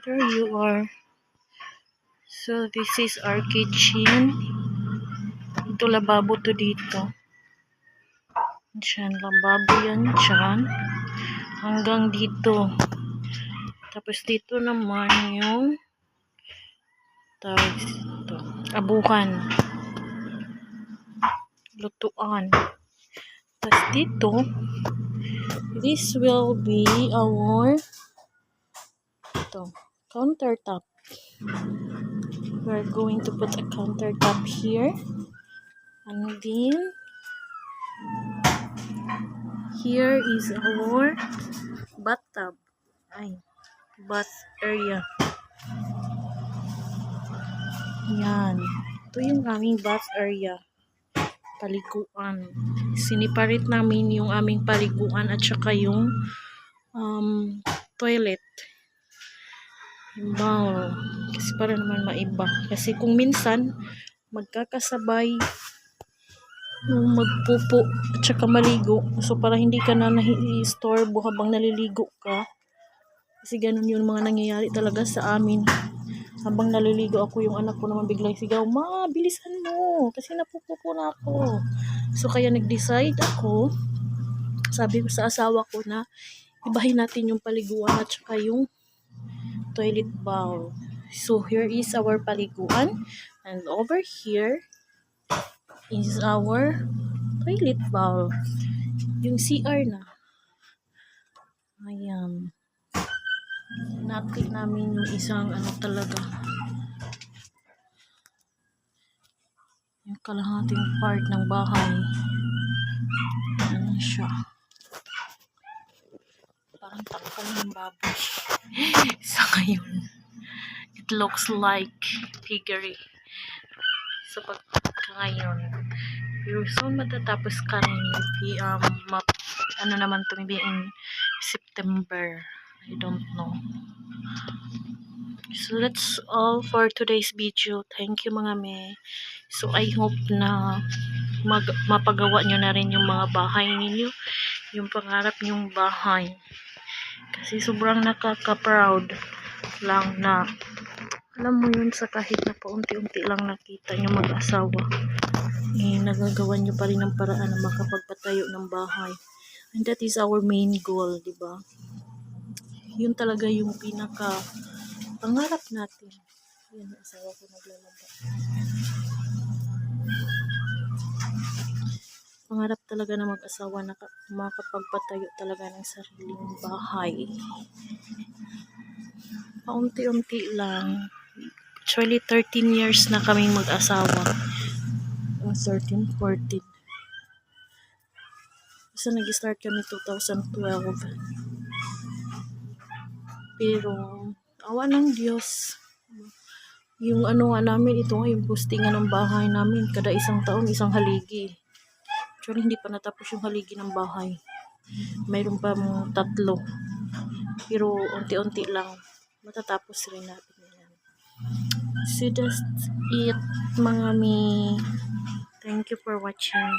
There you are. So this is our kitchen. Ito lababo to dito. Diyan, lababo yan dyan. Hanggang dito. Tapos dito naman yung ito, abukan. Lutuan. Tapos dito, this will be our countertop. We're going to put a countertop here. And then, here is our bathtub. Bath area. Yan. Ito yung aming bath area. Paliguan. Siniparit namin yung aming paliguan at saka yung toilet. Yung bowl. Kasi para naman maiba. Kasi kung minsan, magkakasabay yung magpupo at saka maligo. So, para hindi ka na nahi-istorbo habang naliligo ka. Kasi ganun yung mga nangyayari talaga sa amin. Habang naliligo ako, yung anak ko naman biglang sigaw, "Ma, bilisan mo! Kasi napupupo na ako." So, kaya nag-decide ako, sabi ko sa asawa ko na ibahin natin yung paliguan at saka yung toilet bowl. So, here is our paliguan. And over here is our toilet bowl. Yung CR na. Ayan. Natin namin yung isang talaga. Yung kalahating part ng bahay. Ayan siya. Parang takpan ng baboy. Sa ngayon, it looks like piggery. So, pagka ngayon, pero soon matatapos ka rin. Ano naman to, maybe in September. I don't know. So, that's all for today's video. Thank you mga me. So, I hope na mapagawa nyo na rin yung mga bahay ninyo. Yung pangarap nyong bahay. Kasi sobrang nakaka-proud lang na alam mo yun sa kahit na paunti-unti lang nakita nyo mag-asawa. Nagagawa nyo pa rin ang paraan na makapagpatayo ng bahay. And that is our main goal, diba? Yun talaga yung pinaka pangarap natin. Yan, asawa ko naglalaba. Pangarap talaga na mag-asawa na makapagpatayo talaga ng sariling bahay. Paunti-unti lang. Actually, 13 years na kaming mag-asawa. 13, 14. Kasi nag-start kami 2012. Pero, awa ng Diyos. Yung namin, ito nga, yung postingan ng bahay namin. Kada isang taon, isang haligi. Actually, hindi pa natapos yung haligi ng bahay. Mayroon pa 3. Pero, unti-unti lang. Matatapos rin natin yan. So, that's it, mga mi. Thank you for watching.